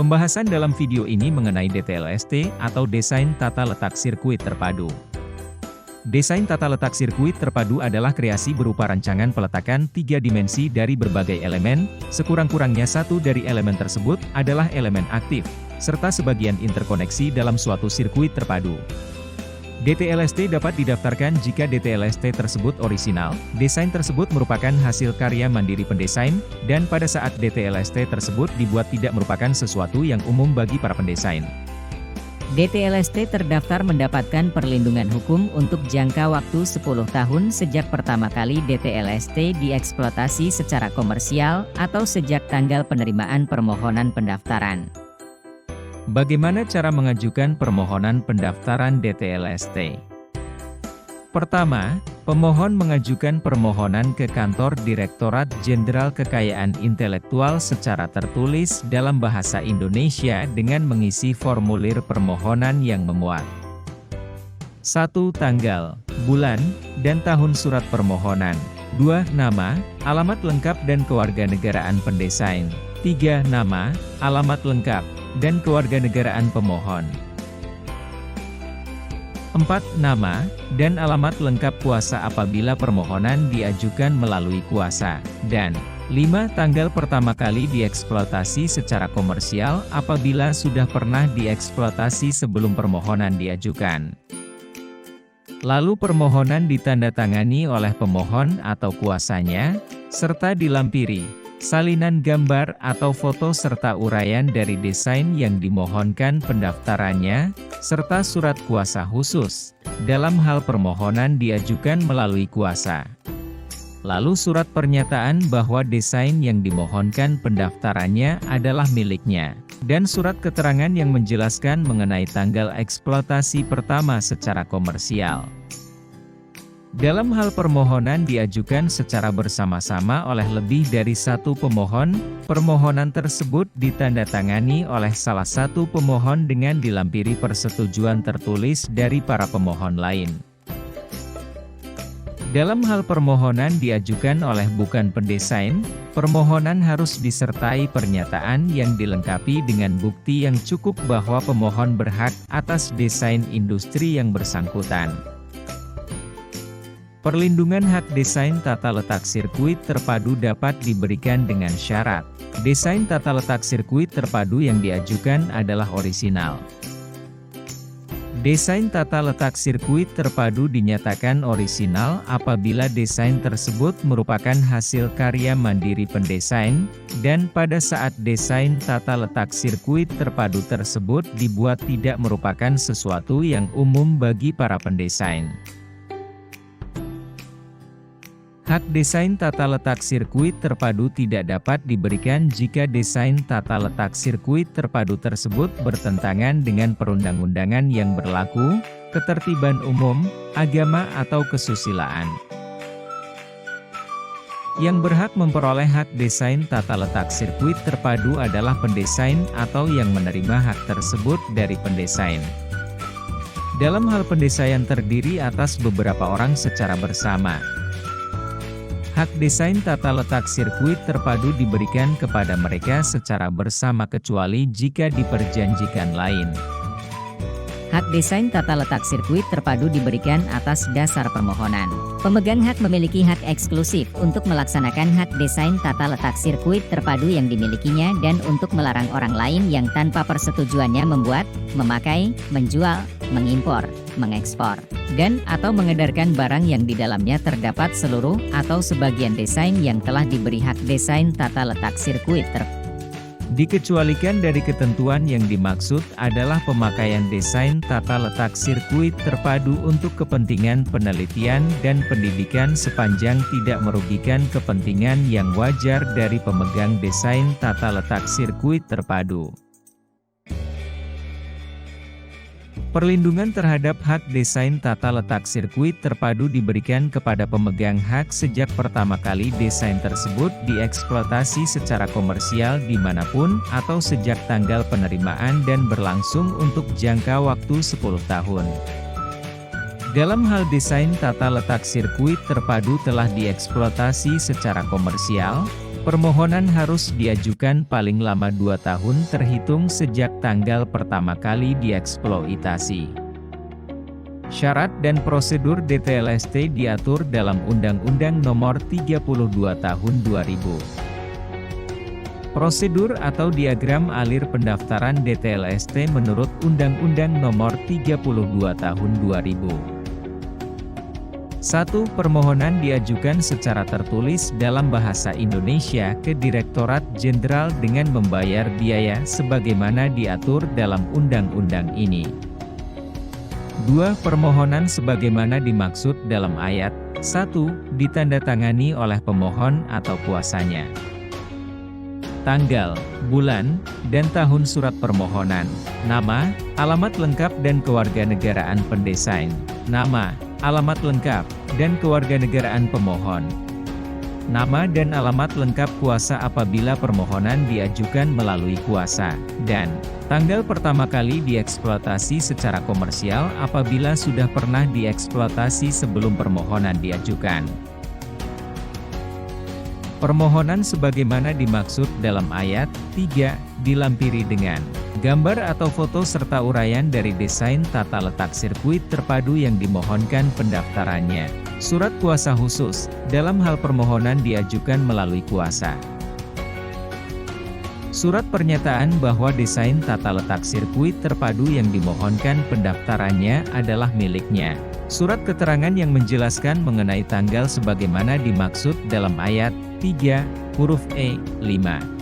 Pembahasan dalam video ini mengenai DTLST atau Desain Tata Letak Sirkuit Terpadu. Desain tata letak sirkuit terpadu adalah kreasi berupa rancangan peletakan 3 dimensi dari berbagai elemen, sekurang-kurangnya satu dari elemen tersebut adalah elemen aktif, serta sebagian interkoneksi dalam suatu sirkuit terpadu. DTLST dapat didaftarkan jika DTLST tersebut orisinal, desain tersebut merupakan hasil karya mandiri pendesain, dan pada saat DTLST tersebut dibuat tidak merupakan sesuatu yang umum bagi para pendesain. DTLST terdaftar mendapatkan perlindungan hukum untuk jangka waktu 10 tahun sejak pertama kali DTLST dieksploitasi secara komersial atau sejak tanggal penerimaan permohonan pendaftaran. Bagaimana cara mengajukan permohonan pendaftaran DTLST? Pertama, pemohon mengajukan permohonan ke Kantor Direktorat Jenderal Kekayaan Intelektual secara tertulis dalam bahasa Indonesia dengan mengisi formulir permohonan yang memuat 1. Tanggal, bulan, dan tahun surat permohonan. 2. Nama, alamat lengkap dan kewarganegaraan pendesain. 3. Nama, alamat lengkap, dan kewarganegaraan pemohon. 4. Nama, dan alamat lengkap kuasa apabila permohonan diajukan melalui kuasa. Dan 5. Tanggal pertama kali dieksploitasi secara komersial apabila sudah pernah dieksploitasi sebelum permohonan diajukan. Lalu permohonan ditandatangani oleh pemohon atau kuasanya, serta dilampiri salinan gambar atau foto serta uraian dari desain yang dimohonkan pendaftarannya, serta surat kuasa khusus, dalam hal permohonan diajukan melalui kuasa. Lalu surat pernyataan bahwa desain yang dimohonkan pendaftarannya adalah miliknya, dan surat keterangan yang menjelaskan mengenai tanggal eksploitasi pertama secara komersial. Dalam hal permohonan diajukan secara bersama-sama oleh lebih dari satu pemohon, permohonan tersebut ditandatangani oleh salah satu pemohon dengan dilampiri persetujuan tertulis dari para pemohon lain. Dalam hal permohonan diajukan oleh bukan pendesain, permohonan harus disertai pernyataan yang dilengkapi dengan bukti yang cukup bahwa pemohon berhak atas desain industri yang bersangkutan. Perlindungan hak desain tata letak sirkuit terpadu dapat diberikan dengan syarat. Desain tata letak sirkuit terpadu yang diajukan adalah orisinal. Desain tata letak sirkuit terpadu dinyatakan orisinal apabila desain tersebut merupakan hasil karya mandiri pendesain, dan pada saat desain tata letak sirkuit terpadu tersebut dibuat tidak merupakan sesuatu yang umum bagi para pendesain. Hak desain tata letak sirkuit terpadu tidak dapat diberikan jika desain tata letak sirkuit terpadu tersebut bertentangan dengan perundang-undangan yang berlaku, ketertiban umum, agama atau kesusilaan. Yang berhak memperoleh hak desain tata letak sirkuit terpadu adalah pendesain atau yang menerima hak tersebut dari pendesain. Dalam hal pendesaian terdiri atas beberapa orang secara bersama. Hak desain tata letak sirkuit terpadu diberikan kepada mereka secara bersama kecuali jika diperjanjikan lain. Hak desain tata letak sirkuit terpadu diberikan atas dasar permohonan. Pemegang hak memiliki hak eksklusif untuk melaksanakan hak desain tata letak sirkuit terpadu yang dimilikinya dan untuk melarang orang lain yang tanpa persetujuannya membuat, memakai, menjual, mengimpor, mengekspor, dan atau mengedarkan barang yang di dalamnya terdapat seluruh atau sebagian desain yang telah diberi hak desain tata letak sirkuit terpadu. Dikecualikan dari ketentuan yang dimaksud adalah pemakaian desain tata letak sirkuit terpadu untuk kepentingan penelitian dan pendidikan sepanjang tidak merugikan kepentingan yang wajar dari pemegang desain tata letak sirkuit terpadu. Perlindungan terhadap hak desain tata letak sirkuit terpadu diberikan kepada pemegang hak sejak pertama kali desain tersebut dieksploitasi secara komersial dimanapun atau sejak tanggal penerimaan dan berlangsung untuk jangka waktu 10 tahun. Dalam hal desain tata letak sirkuit terpadu telah dieksploitasi secara komersial, Permohonan harus diajukan paling lama 2 tahun terhitung sejak tanggal pertama kali dieksploitasi. Syarat dan prosedur DTLST diatur dalam Undang-Undang Nomor 32 Tahun 2000. Prosedur atau diagram alir pendaftaran DTLST menurut Undang-Undang Nomor 32 Tahun 2000. 1. Permohonan diajukan secara tertulis dalam bahasa Indonesia ke Direktorat Jenderal dengan membayar biaya sebagaimana diatur dalam undang-undang ini. 2. Permohonan sebagaimana dimaksud dalam ayat 1 ditandatangani oleh pemohon atau kuasanya. Tanggal, bulan, dan tahun surat permohonan, nama, alamat lengkap dan kewarganegaraan pendesain, nama, alamat lengkap, dan kewarganegaraan pemohon. Nama dan alamat lengkap kuasa apabila permohonan diajukan melalui kuasa, dan tanggal pertama kali dieksploitasi secara komersial apabila sudah pernah dieksploitasi sebelum permohonan diajukan. Permohonan sebagaimana dimaksud dalam ayat 3, dilampiri dengan gambar atau foto serta uraian dari desain tata letak sirkuit terpadu yang dimohonkan pendaftarannya. Surat kuasa khusus, dalam hal permohonan diajukan melalui kuasa. Surat pernyataan bahwa desain tata letak sirkuit terpadu yang dimohonkan pendaftarannya adalah miliknya. Surat keterangan yang menjelaskan mengenai tanggal sebagaimana dimaksud dalam ayat 3, huruf E, 5.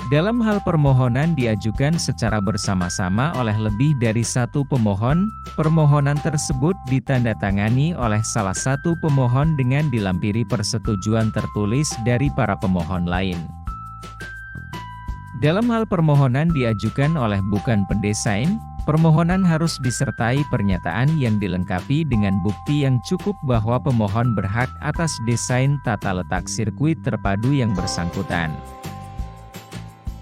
Dalam hal permohonan diajukan secara bersama-sama oleh lebih dari satu pemohon, permohonan tersebut ditandatangani oleh salah satu pemohon dengan dilampiri persetujuan tertulis dari para pemohon lain. Dalam hal permohonan diajukan oleh bukan pendesain, permohonan harus disertai pernyataan yang dilengkapi dengan bukti yang cukup bahwa pemohon berhak atas desain tata letak sirkuit terpadu yang bersangkutan.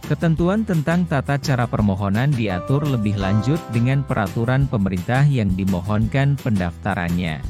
Ketentuan tentang tata cara permohonan diatur lebih lanjut dengan peraturan pemerintah yang dimohonkan pendaftarannya.